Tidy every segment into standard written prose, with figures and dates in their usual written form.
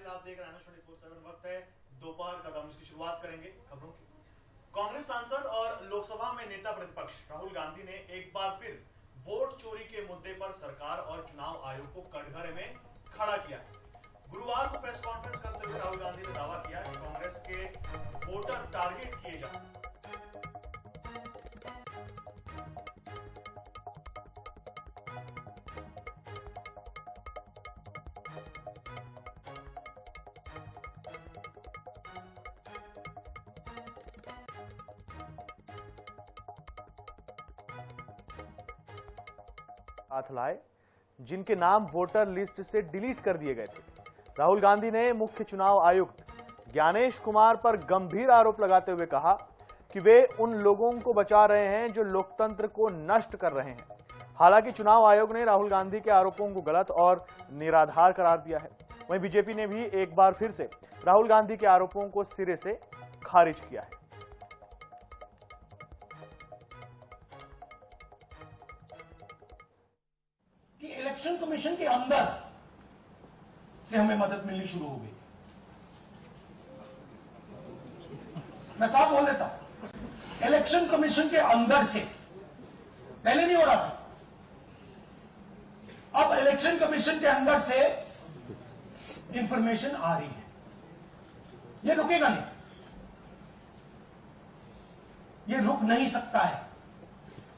आप देख रहे हैं 24/7 वक्त है दोपहर का। हम इसकी शुरुआत करेंगे खबरों की। कांग्रेस सांसद और लोकसभा में नेता प्रतिपक्ष राहुल गांधी ने एक बार फिर वोट चोरी के मुद्दे पर सरकार और चुनाव आयोग को कटघरे में खड़ा किया। गुरुवार को प्रेस कॉन्फ्रेंस करते हुए राहुल गांधी ने दावा किया कि कांग्रेस के वोटर टारगेट किए जाए। हाथ लाए जिनके नाम वोटर लिस्ट से डिलीट कर दिए गए थे। राहुल गांधी ने मुख्य चुनाव आयुक्त ज्ञानेश कुमार पर गंभीर आरोप लगाते हुए कहा कि वे उन लोगों को बचा रहे हैं जो लोकतंत्र को नष्ट कर रहे हैं। हालांकि चुनाव आयोग ने राहुल गांधी के आरोपों को गलत और निराधार करार दिया है। वहीं बीजेपी ने भी एक बार फिर से राहुल गांधी के आरोपों को सिरे से खारिज किया है। इलेक्शन कमीशन के अंदर से हमें मदद मिलनी शुरू हो गई। मैं साफ बोल देता हूं, इलेक्शन कमीशन के अंदर से पहले नहीं हो रहा था, अब इलेक्शन कमीशन के अंदर से इंफॉर्मेशन आ रही है। ये रुकेगा नहीं, ये रुक नहीं सकता है,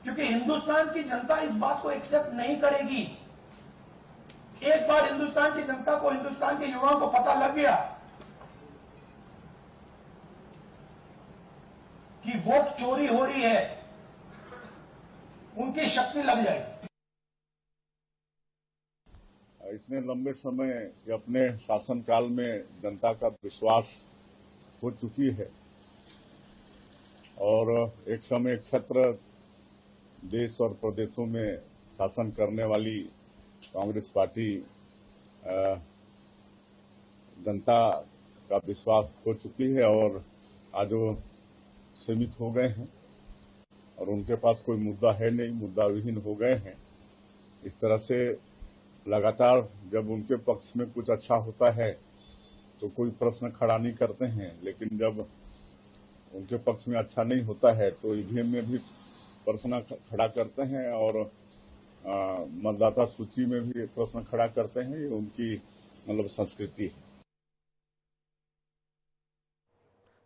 क्योंकि हिंदुस्तान की जनता इस बात को एक्सेप्ट नहीं करेगी। एक बार हिंदुस्तान की जनता को, हिंदुस्तान के युवाओं को पता लग गया कि वोट चोरी हो रही है, उनकी शक्ति लग जाएगी। इतने लंबे समय के अपने शासनकाल में जनता का विश्वास हो चुकी है और एक समय छत्र देश और प्रदेशों में शासन करने वाली कांग्रेस पार्टी जनता का विश्वास खो चुकी है और आज वो सीमित हो गए हैं और उनके पास कोई मुद्दा है नहीं, मुद्दा विहीन हो गए हैं। इस तरह से लगातार जब उनके पक्ष में कुछ अच्छा होता है तो कोई प्रश्न खड़ा नहीं करते हैं, लेकिन जब उनके पक्ष में अच्छा नहीं होता है तो ईवीएम में भी प्रश्न खड़ा करते हैं और मतदाता सूची में भी प्रश्न खड़ा करते हैं। ये उनकी संस्कृति है।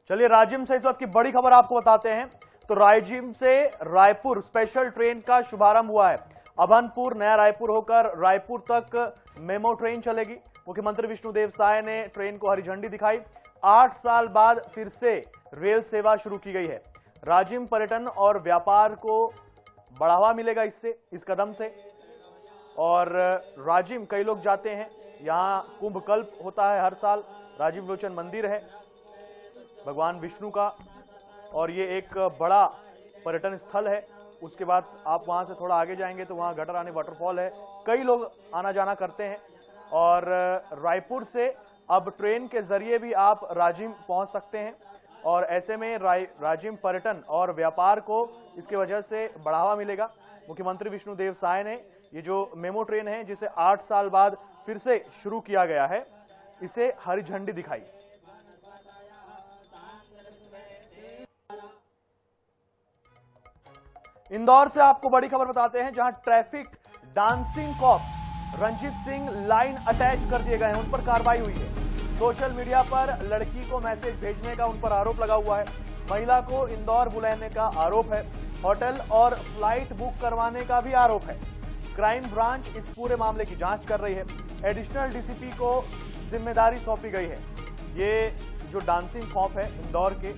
चलिए राजिम से इस वक्त की बड़ी खबर आपको बताते हैं। तो राजिम से रायपुर स्पेशल ट्रेन का शुभारंभ हुआ है। अभनपुर नया रायपुर होकर रायपुर तक मेमो ट्रेन चलेगी। मुख्यमंत्री विष्णुदेव साय ने ट्रेन को हरी झंडी दिखाई। 8 साल बाद फिर से रेल सेवा शुरू की गई है। राजिम पर्यटन और व्यापार को बढ़ावा मिलेगा इस कदम से। और राजिम कई लोग जाते हैं, यहां कुंभ कल्प होता है हर साल। राजीव लोचन मंदिर है भगवान विष्णु का और ये एक बड़ा पर्यटन स्थल है। उसके बाद आप वहां से थोड़ा आगे जाएंगे तो वहां घटरानी वाटरफॉल है। कई लोग आना जाना करते हैं और रायपुर से अब ट्रेन के जरिए भी आप राजिम पहुंच सकते हैं और ऐसे में राजिम पर्यटन और व्यापार को इसके वजह से बढ़ावा मिलेगा। मुख्यमंत्री विष्णुदेव साय ने ये जो मेमो ट्रेन है जिसे 8 साल बाद फिर से शुरू किया गया है, इसे हरी झंडी दिखाई। इंदौर से आपको बड़ी खबर बताते हैं, जहां traffic dancing cop Ranjeet Singh line attach कर दिए गए हैं, उन पर कार्रवाई हुई है। सोशल मीडिया पर लड़की को मैसेज भेजने का उन पर आरोप लगा हुआ है। महिला को इंदौर बुलाने का आरोप है। होटल और फ्लाइट बुक करवाने का भी आरोप है। क्राइम ब्रांच इस पूरे मामले की जांच कर रही है। एडिशनल डीसीपी को जिम्मेदारी सौंपी गई है। ये जो डांसिंग कॉप है इंदौर के,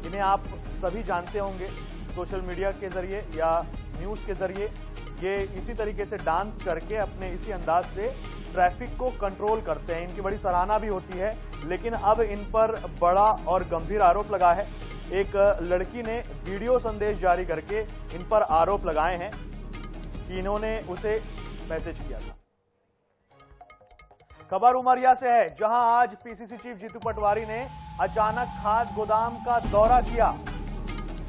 इन्हें आप सभी जानते होंगे सोशल मीडिया के जरिए या न्यूज के जरिए। ये इसी तरीके से डांस करके अपने इसी अंदाज से ट्रैफिक को कंट्रोल करते हैं। इनकी बड़ी सराहना भी होती है, लेकिन अब इन पर बड़ा और गंभीर आरोप लगा है। एक लड़की ने वीडियो संदेश जारी करके इन पर आरोप लगाए हैं कि इन्होंने उसे मैसेज किया था। खबर उमरिया से है, जहां आज पीसीसी चीफ जीतू पटवारी ने अचानक खाद गोदाम का दौरा किया।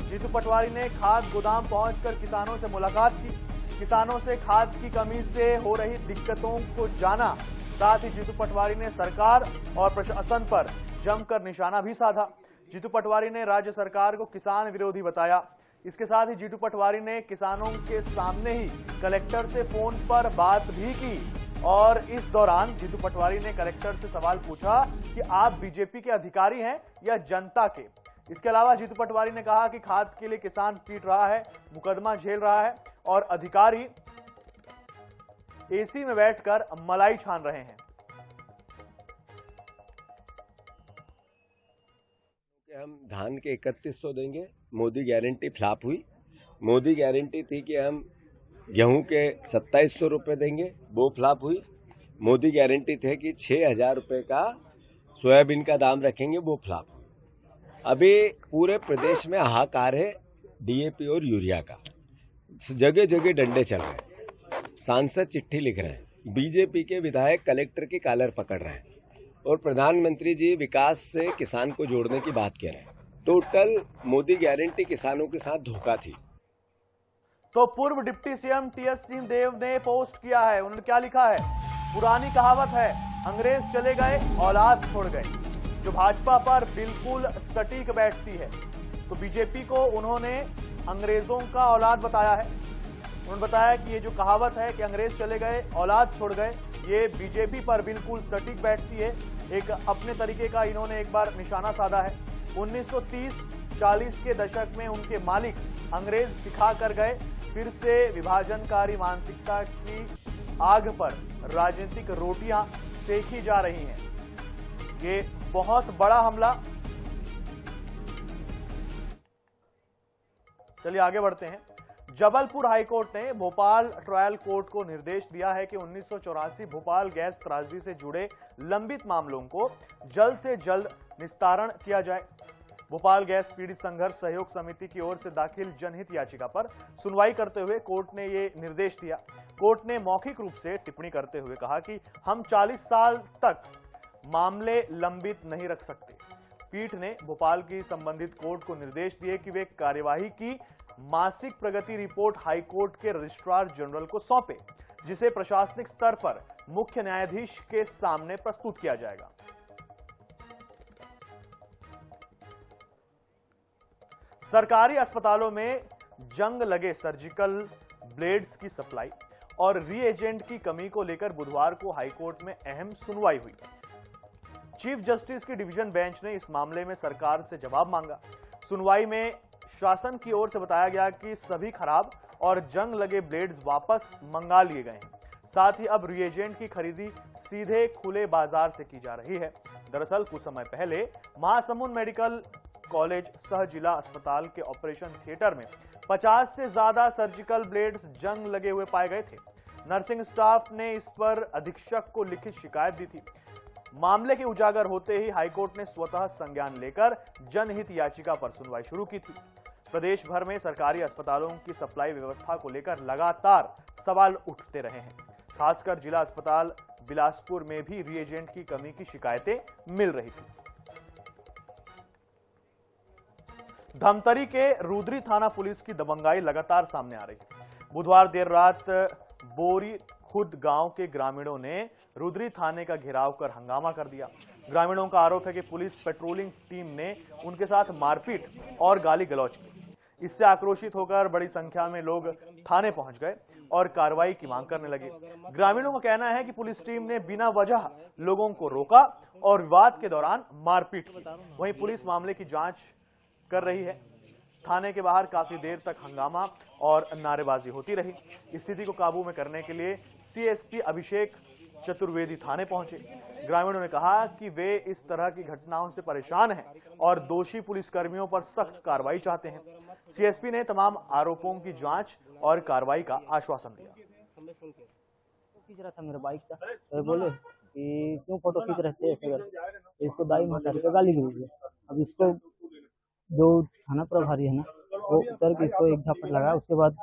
जीतू पटवारी ने खाद गोदाम पहुंचकर किसानों से मुलाकात की। किसानों से खाद की कमी से हो रही दिक्कतों को जाना। साथ ही जीतू पटवारी ने सरकार और प्रशासन पर जमकर निशाना भी साधा। जीतू पटवारी ने राज्य सरकार को किसान विरोधी बताया। इसके साथ ही जीतू पटवारी ने किसानों के सामने ही कलेक्टर से फोन पर बात भी की और इस दौरान जीतू पटवारी ने कलेक्टर से सवाल पूछा कि आप बीजेपी के अधिकारी हैं या जनता के। इसके अलावा जीतू पटवारी ने कहा कि खाद के लिए किसान पीट रहा है, मुकदमा झेल रहा है और अधिकारी एसी में बैठकर मलाई छान रहे हैं। हम धान के 3100 देंगे, मोदी गारंटी फ्लॉप हुई। मोदी गारंटी थी कि हम गेहूं के 2700 रुपये देंगे, वो फ्लॉप हुई। मोदी गारंटी थे कि 6000 रुपये का सोयाबीन का दाम रखेंगे, वो फ्लॉप हुई। अभी पूरे प्रदेश में हाहाकार है डीएपी और यूरिया का, जगह जगह डंडे चल रहे हैं, सांसद चिट्ठी लिख रहे हैं, बीजेपी के विधायक कलेक्टर की कॉलर पकड़ रहे हैं और प्रधानमंत्री जी विकास से किसान को जोड़ने की बात कह रहे हैं। टोटल मोदी गारंटी किसानों के साथ धोखा थी। तो पूर्व डिप्टी सीएम टीएस सिंहदेव ने पोस्ट किया है। उन्होंने क्या लिखा है? पुरानी कहावत है, अंग्रेज चले गए औलाद छोड़ गए, जो भाजपा पर बिल्कुल सटीक बैठती है। तो बीजेपी को उन्होंने अंग्रेजों का औलाद बताया है। उन्होंने बताया कि ये जो कहावत है कि अंग्रेज चले गए औलाद छोड़ गए, ये बीजेपी पर बिल्कुल सटीक बैठती है। एक अपने तरीके का इन्होंने एक बार निशाना साधा है। 1930-40 के दशक में उनके मालिक अंग्रेज सिखा कर गए, फिर से विभाजनकारी मानसिकता की आग पर राजनीतिक रोटियां सेकी जा रही हैं। ये बहुत बड़ा हमला। चलिए आगे बढ़ते हैं। जबलपुर हाईकोर्ट ने भोपाल ट्रायल कोर्ट को निर्देश दिया है कि 1984 भोपाल गैस त्रासदी से जुड़े लंबित मामलों को जल्द से जल्द निस्तारण किया जाए। भोपाल गैस पीड़ित संघर्ष सहयोग समिति की ओर से दाखिल जनहित याचिका पर सुनवाई करते हुए कोर्ट ने ये निर्देश दिया। कोर्ट ने मौखिक रूप से टिप्पणी करते हुए कहा कि हम 40 साल तक मामले लंबित नहीं रख सकते। पीठ ने भोपाल की संबंधित कोर्ट को निर्देश दिए कि वे कार्यवाही की मासिक प्रगति रिपोर्ट हाईकोर्ट के रजिस्ट्रार जनरल को सौंपे, जिसे प्रशासनिक स्तर पर मुख्य न्यायाधीश के सामने प्रस्तुत किया जाएगा। सरकारी अस्पतालों में जंग लगे सर्जिकल ब्लेड्स की सप्लाई और रीएजेंट की कमी को लेकर बुधवार को हाईकोर्ट में अहम सुनवाई हुई। चीफ जस्टिस की डिवीजन बेंच ने इस मामले में सरकार से जवाब मांगा। सुनवाई में शासन की ओर से बताया गया कि सभी खराब और जंग लगे ब्लेड्स वापस मंगा लिए गए हैं। साथ ही अब रिएजेंट की खरीदी सीधे खुले बाजार से की जा रही है। दरअसल कुछ समय पहले महासमुंद मेडिकल कॉलेज सह जिला अस्पताल के ऑपरेशन थिएटर में 50 से ज्यादा सर्जिकल ब्लेड्स जंग लगे हुए पाए गए थे। नर्सिंग स्टाफ ने इस पर अधीक्षक को लिखित शिकायत दी थी। मामले के उजागर होते ही हाईकोर्ट ने स्वतः संज्ञान लेकर जनहित याचिका पर सुनवाई शुरू की थी। प्रदेश भर में सरकारी अस्पतालों की सप्लाई व्यवस्था को लेकर लगातार सवाल उठते रहे हैं। खासकर जिला अस्पताल बिलासपुर में भी रिएजेंट की कमी की शिकायतें मिल रही थी। धमतरी के रुद्री थाना पुलिस की दबंगाई लगातार सामने आ रही है। बुधवार देर रात बोरी खुद गांव के ग्रामीणों ने रुद्री थाने का घेराव कर हंगामा कर दिया। ग्रामीणों का आरोप है कि पुलिस पेट्रोलिंग टीम ने उनके साथ मारपीट और गाली गलौज की। इससे आक्रोशित होकर बड़ी संख्या में लोग थाने पहुंच गए और कार्रवाई की मांग करने लगे। ग्रामीणों का कहना है कि पुलिस टीम ने बिना वजह लोगों को रोका और विवाद के दौरान मारपीट की। वहीं पुलिस मामले की जांच कर रही है। थाने के बाहर काफी देर तक हंगामा और नारेबाजी होती रही। स्थिति को काबू में करने के लिए सीएसपी अभिषेक चतुर्वेदी थाने पहुंचे। ग्रामीणों ने कहा कि वे इस तरह की घटनाओं से परेशान हैं और दोषी पुलिसकर्मियों पर सख्त कार्रवाई चाहते हैं। सीएसपी ने तमाम आरोपों की जांच और कार्रवाई का आश्वासन दिया। खींच रहा था मेरा बाइक का, तो बोले कि क्यों फोटो खींच रहे थे ऐसे करके, इसको दाई में उतार के गाली गलौज। अब इसको जो थाना प्रभारी है ना, वो उतर के इसको एक झापट लगा। उसके बाद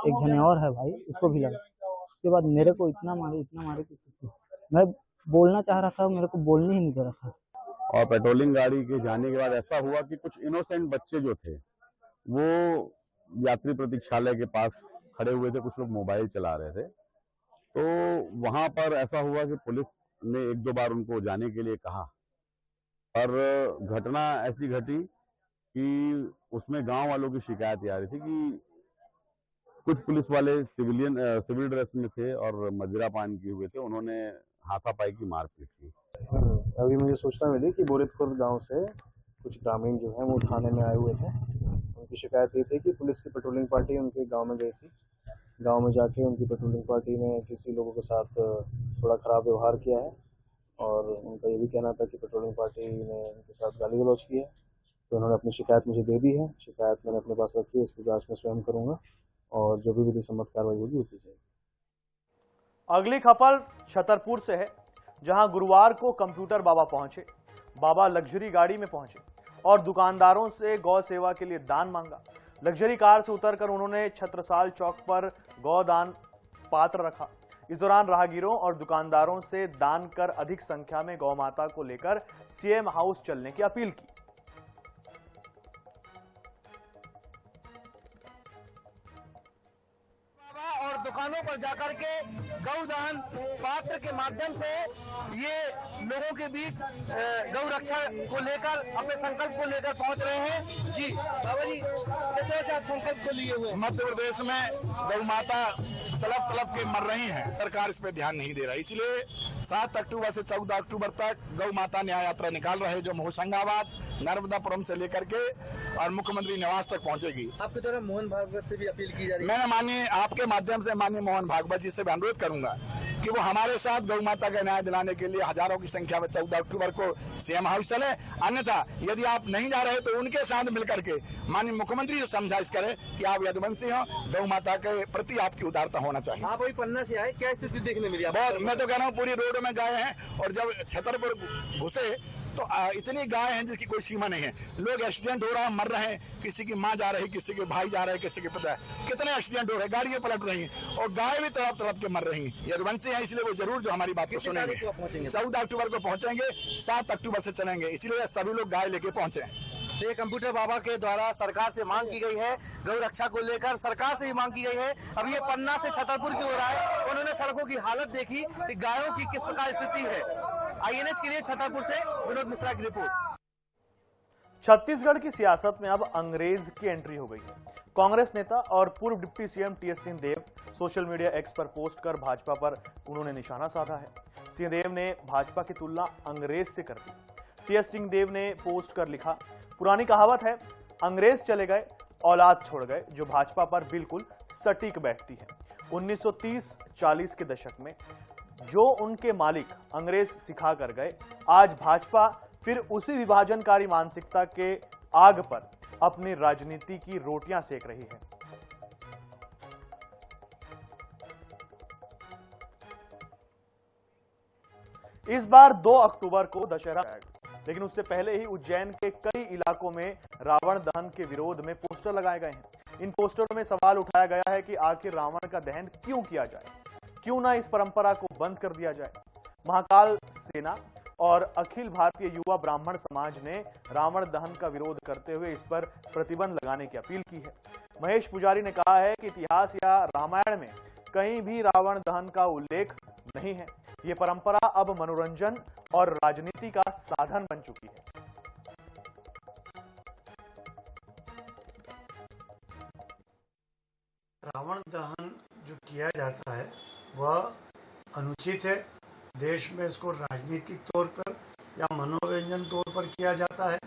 एक जने और है भाई, उसको भी लगा। उसके बाद मेरे को इतना मारे कि मैं बोलना चाह रहा था, मेरे को बोलने ही नहीं दे रहा था। और पेट्रोलिंग गाड़ी के जाने के बाद ऐसा हुआ कि कुछ इनोसेंट बच्चे जो थे वो यात्री प्रतीक्षालय के पास खड़े हुए थे, कुछ लोग मोबाइल चला रहे थे। तो वहां पर ऐसा हुआ कि पुलिस ने एक दो बार उनको जाने के लिए कहा, पर घटना ऐसी घटी कि उसमें गांव वालों की शिकायत आ रही थी कि कुछ पुलिस वाले सिविल ड्रेस में थे और मदिरा पान किए हुए थे, उन्होंने हाथापाई की मारपीट की। अभी मुझे सूचना मिली कि बोरितपुर गांव से कुछ ग्रामीण जो हैं वो थाने में आए हुए थे। उनकी शिकायत ये थी कि पुलिस की पेट्रोलिंग पार्टी उनके गांव में गई थी। गांव में जाके उनकी पेट्रोलिंग पार्टी ने किसी लोगों के साथ थोड़ा ख़राब व्यवहार किया है और उनका ये भी कहना था कि पेट्रोलिंग पार्टी ने उनके साथ गाली गलौज की है। तो उन्होंने अपनी शिकायत मुझे दे दी है। शिकायत मैंने अपने पास रखी है, इसकी जाँच मैं स्वयं करूँगा और जो भी विधि सम्मत कार्रवाई होगी वो की जाएगी। अगली खबर छतरपुर से है, जहां गुरुवार को कंप्यूटर बाबा पहुंचे। बाबा लग्जरी गाड़ी में पहुंचे और दुकानदारों से गौ सेवा के लिए दान मांगा। लग्जरी कार से उतरकर उन्होंने छत्रसाल चौक पर गौदान पात्र रखा। इस दौरान राहगीरों और दुकानदारों से दान कर अधिक संख्या में गौ माता को लेकर सीएम हाउस चलने की अपील की। और दुकानों पर जाकर के गौदान पात्र के माध्यम से ये लोगों के बीच गौ रक्षा को लेकर अपने संकल्प को लेकर पहुंच रहे हैं। जी बाबा जी, कैसे संकल्प को लिए हुए? मध्य प्रदेश में गौ माता तड़प के मर रही हैं, सरकार इस पे ध्यान नहीं दे रहा, इसलिए 7 अक्टूबर से 14 अक्टूबर तक गौ माता न्याय यात्रा निकाल रहे, जो होशंगाबाद नर्मदापुरम से लेकर के और मुख्यमंत्री निवास तक पहुंचेगी। आपके द्वारा मोहन भागवत से भी अपील की जा रही है। मैं माननीय आपके माध्यम से माननीय मोहन भागवत जी से भी अनुरोध करूंगा कि वो हमारे साथ गौ माता का न्याय दिलाने के लिए हजारों की संख्या में 14 अक्टूबर को सीएम हाउस चले। अन्यथा यदि आप नहीं जा रहे तो उनके साथ मिलकर के माननीय मुख्यमंत्री से समझाइश करें कि आप यदुवंशी हो, गौ माता के प्रति आपकी उदारता होना चाहिए। आप अभी पन्ना से आए, क्या स्थिति देखने मिली? बहुत, मैं तो कह रहा हूँ पूरी रोड में गए हैं और जब छतरपुर घुसे तो इतनी गाय हैं जिसकी कोई सीमा नहीं है। लोग एक्सीडेंट हो रहा है, मर रहे हैं, किसी की माँ जा रही, किसी के भाई जा रहे, किसी के पिता, कितने एक्सीडेंट हो रहे हैं, गाड़ियां पलट रही हैं और गाय भी तड़प के मर रही हैं। यदुवंशी हैं, इसलिए वो जरूर जो हमारी बात को सुनेंगे। 14 अक्टूबर को पहुंचेंगे, 7 अक्टूबर से चलेंगे, इसलिए सभी लोग गाय लेके पहुंचे। ये कंप्यूटर बाबा के द्वारा सरकार से मांग की गई है, गौ रक्षा को लेकर सरकार से भी मांग की गई है। अब ये पन्ना से छतरपुर की ओर आए, उन्होंने सड़कों की हालत देखी कि गायों की किस प्रकार स्थिति है। INH के लिए छतरपुर से विनोद मिश्रा की रिपोर्ट। छत्तीसगढ़ की सियासत में अब अंग्रेज की एंट्री हो गई है। कांग्रेस नेता और पूर्व deputy CM TS Singhdeo social media X पर पोस्ट कर भाजपा पर उन्होंने निशाना साधा है। सिंहदेव ने भाजपा की तुलना अंग्रेज से कर दी। टीएस सिंहदेव ने पोस्ट कर लिखा, पुरानी कहावत है, अंग्रेज चले गए औलाद छोड़ गए, जो भाजपा पर बिल्कुल सटीक बैठती है। 1930-40 के दशक में जो उनके मालिक अंग्रेज सिखा कर गए, आज भाजपा फिर उसी विभाजनकारी मानसिकता के आग पर अपनी राजनीति की रोटियां सेक रही है। इस बार 2 अक्टूबर को दशहरा आएगा, लेकिन उससे पहले ही उज्जैन के कई इलाकों में रावण दहन के विरोध में पोस्टर लगाए गए हैं। इन पोस्टरों में सवाल उठाया गया है कि आखिर रावण का दहन क्यों किया जाए, क्यों ना इस परंपरा को बंद कर दिया जाए। महाकाल सेना और अखिल भारतीय युवा ब्राह्मण समाज ने रावण दहन का विरोध करते हुए इस पर प्रतिबंध लगाने की अपील की है। महेश पुजारी ने कहा है कि इतिहास या रामायण में कहीं भी रावण दहन का उल्लेख नहीं है। ये परंपरा अब मनोरंजन और राजनीति का साधन बन चुकी है। रावण दहन जो किया जाता है वह अनुचित है। देश में इसको राजनीतिक तौर पर या मनोरंजन तौर पर किया जाता है,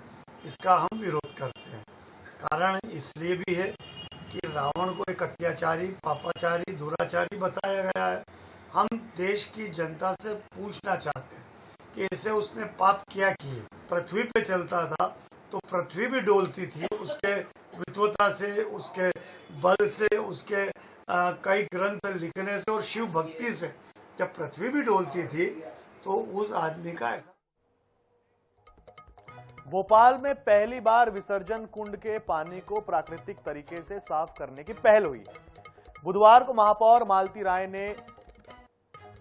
इसका हम विरोध करते हैं। कारण इसलिए भी है कि रावण को एक अत्याचारी, पापाचारी, दुराचारी बताया गया है। हम देश की जनता से पूछना चाहते हैं कि ऐसे उसने पाप क्या किए। पृथ्वी पे चलता था तो पृथ्वी भी डोलती थी उसके विद्वता से, उसके बल से, उसके कई ग्रंथ लिखने से और शिव भक्ति से। जब पृथ्वी भी डोलती थी तो उस आदमी का ऐसा। भोपाल में पहली बार विसर्जन कुंड के पानी को प्राकृतिक तरीके से साफ करने की पहल हुई है। बुधवार को महापौर मालती राय ने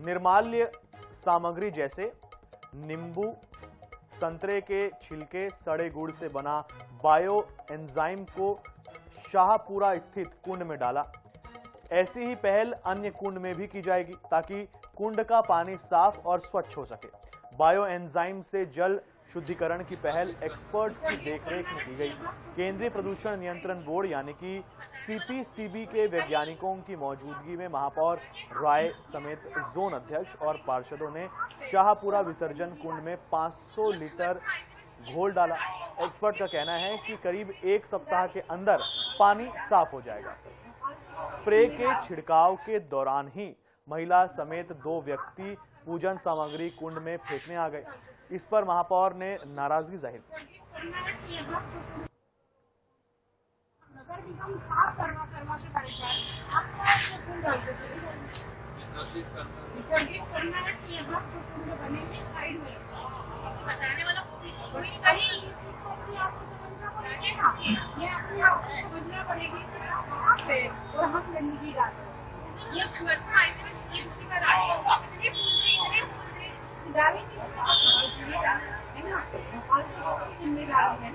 निर्माल्य सामग्री जैसे नींबू, संतरे के छिलके, सड़े गुड़ से बना बायो एंजाइम को शाहपुरा स्थित कुंड में डाला। ऐसी ही पहल अन्य कुंड में भी की जाएगी ताकि कुंड का पानी साफ और स्वच्छ हो सके। बायो एंजाइम से जल शुद्धिकरण की पहल एक्सपर्ट्स की देखरेख में की गई। केंद्रीय प्रदूषण नियंत्रण बोर्ड यानी कि सीपीसीबी के वैज्ञानिकों की मौजूदगी में महापौर राय समेत जोन अध्यक्ष और पार्षदों ने शाहपुरा विसर्जन कुंड में 500 लीटर घोल डाला। एक्सपर्ट का कहना है कि करीब 1 सप्ताह के अंदर पानी साफ हो जाएगा। स्प्रे के छिड़काव के दौरान ही महिला समेत 2 व्यक्ति पूजन सामग्री कुंड में फेंकने आ गए। इस पर महापौर ने नाराजगी जाहिर की। नगर निगम साफ करवा के परेशान, विसर्जित करना है कि यहाँ जो कुंड बनेंगे साइड में बताने वाला कोई नहीं, आपको समझना पड़ेगा, ये अपने आप को समझना पड़ेगी और हम गंदगी डालते हैं। जिम्मेदारी है।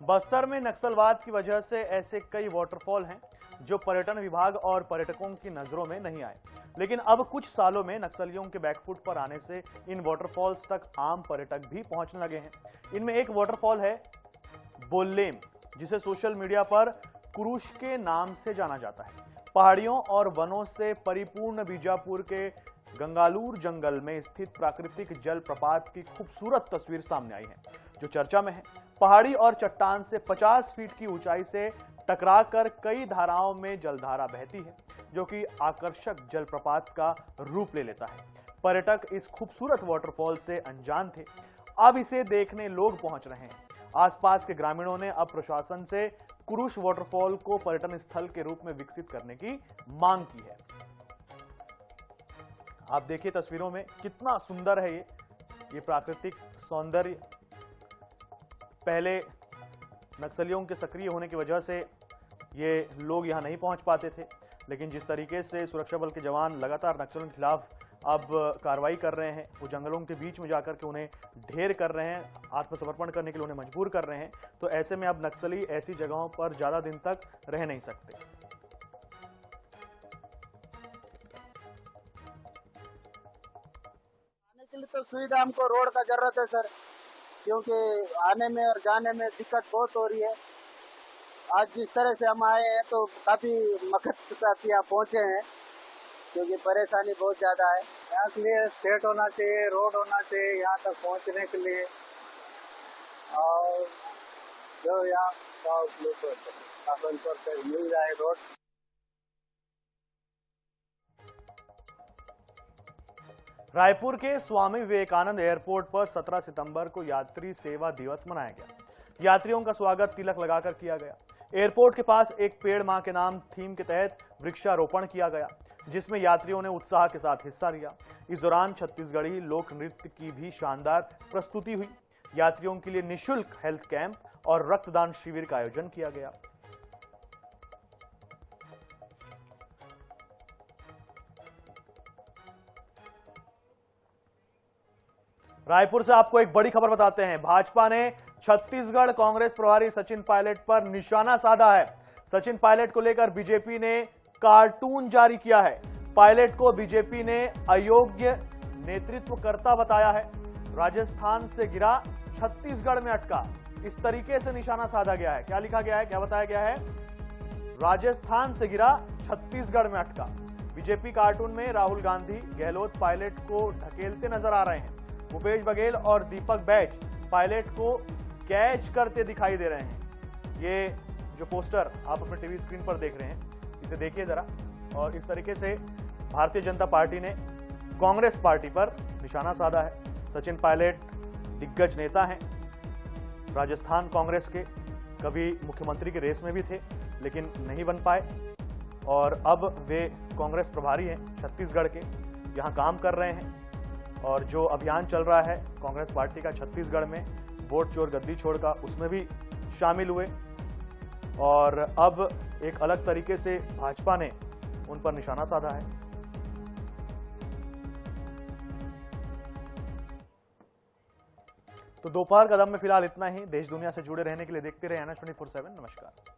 बस्तर में नक्सलवाद की वजह से ऐसे कई वाटरफॉल हैं जो पर्यटन विभाग और पर्यटकों की नजरों में नहीं आए, लेकिन अब कुछ सालों में नक्सलियों के बैकफुट पर आने से इन वाटरफॉल्स तक आम पर्यटक भी पहुंचने लगे हैं। इनमें एक वाटरफॉल है बोल्लेम, जिसे सोशल मीडिया पर क्रूश के नाम से जाना जाता है। पहाड़ियों और वनों से परिपूर्ण बीजापुर के गंगालूर जंगल में स्थित प्राकृतिक जल प्रपात की खूबसूरत तस्वीर सामने आई है, जो चर्चा में है। पहाड़ी और चट्टान से 50 फीट की ऊंचाई से टकराकर कई धाराओं में जलधारा बहती है, जो कि आकर्षक जलप्रपात का रूप ले लेता है। पर्यटक इस खूबसूरत वाटरफॉल से अनजान थे, अब इसे देखने लोग पहुंच रहे हैं। आसपास के ग्रामीणों ने अब प्रशासन से क्रूश वाटरफॉल को पर्यटन स्थल के रूप में विकसित करने की मांग की है। आप देखिए तस्वीरों में कितना सुंदर है ये प्राकृतिक सौंदर्य। पहले नक्सलियों के सक्रिय होने की वजह से ये लोग यहां नहीं पहुंच पाते थे, लेकिन जिस तरीके से सुरक्षा बल के जवान लगातार नक्सलियों के खिलाफ अब कार्रवाई कर रहे हैं, वो जंगलों के बीच में जाकर के उन्हें ढेर कर रहे हैं, आत्मसमर्पण करने के लिए उन्हें मजबूर कर रहे हैं, तो ऐसे में अब नक्सली ऐसी जगहों पर ज्यादा दिन तक रह नहीं सकते। आने के लिए तो सुविधा हमको रोड का जरूरत है सर, क्योंकि आने में और जाने में दिक्कत बहुत हो रही है। आज जिस तरह से हम आए हैं तो काफी मकसद के साथ यहाँ पहुँचे हैं, क्योंकि परेशानी बहुत ज्यादा है। यहाँ के लिए सेट होना चाहिए, रोड होना चाहिए यहाँ तक पहुँचने के लिए, और जो यहाँ मिल जाए रोड। रायपुर के स्वामी विवेकानंद एयरपोर्ट पर 17 सितंबर को यात्री सेवा दिवस मनाया गया। यात्रियों का स्वागत तिलक लगाकर किया गया। एयरपोर्ट के पास एक पेड़ मां के नाम थीम के तहत वृक्षारोपण किया गया, जिसमें यात्रियों ने उत्साह के साथ हिस्सा लिया। इस दौरान छत्तीसगढ़ी लोक नृत्य की भी शानदार प्रस्तुति हुई। यात्रियों के लिए निःशुल्क हेल्थ कैंप और रक्तदान शिविर का आयोजन किया गया। रायपुर से आपको एक बड़ी खबर बताते हैं। भाजपा ने छत्तीसगढ़ कांग्रेस प्रभारी सचिन पायलट पर निशाना साधा है। सचिन पायलट को लेकर बीजेपी ने कार्टून जारी किया है। पायलट को बीजेपी ने अयोग्य नेतृत्वकर्ता बताया है। राजस्थान से गिरा, छत्तीसगढ़ में अटका, इस तरीके से निशाना साधा गया है। क्या लिखा गया है, क्या बताया गया है? राजस्थान से गिरा, छत्तीसगढ़ में अटका। बीजेपी कार्टून में राहुल गांधी, गहलोत पायलट को ढकेलते नजर आ रहे हैं। भूपेश बघेल और दीपक बैज पायलट को कैच करते दिखाई दे रहे हैं। ये जो पोस्टर आप अपने टीवी स्क्रीन पर देख रहे हैं, इसे देखिए जरा। और इस तरीके से भारतीय जनता पार्टी ने कांग्रेस पार्टी पर निशाना साधा है। सचिन पायलट दिग्गज नेता हैं, राजस्थान कांग्रेस के, कभी मुख्यमंत्री के रेस में भी थे लेकिन नहीं बन पाए, और अब वे कांग्रेस प्रभारी हैं छत्तीसगढ़ के, यहाँ काम कर रहे हैं। और जो अभियान चल रहा है कांग्रेस पार्टी का छत्तीसगढ़ में, वोट चोर गद्दी छोड़ का, उसमें भी शामिल हुए। और अब एक अलग तरीके से भाजपा ने उन पर निशाना साधा है। तो दोपहर कदम में फिलहाल इतना ही। देश दुनिया से जुड़े रहने के लिए देखते रहे NH 24/7। नमस्कार।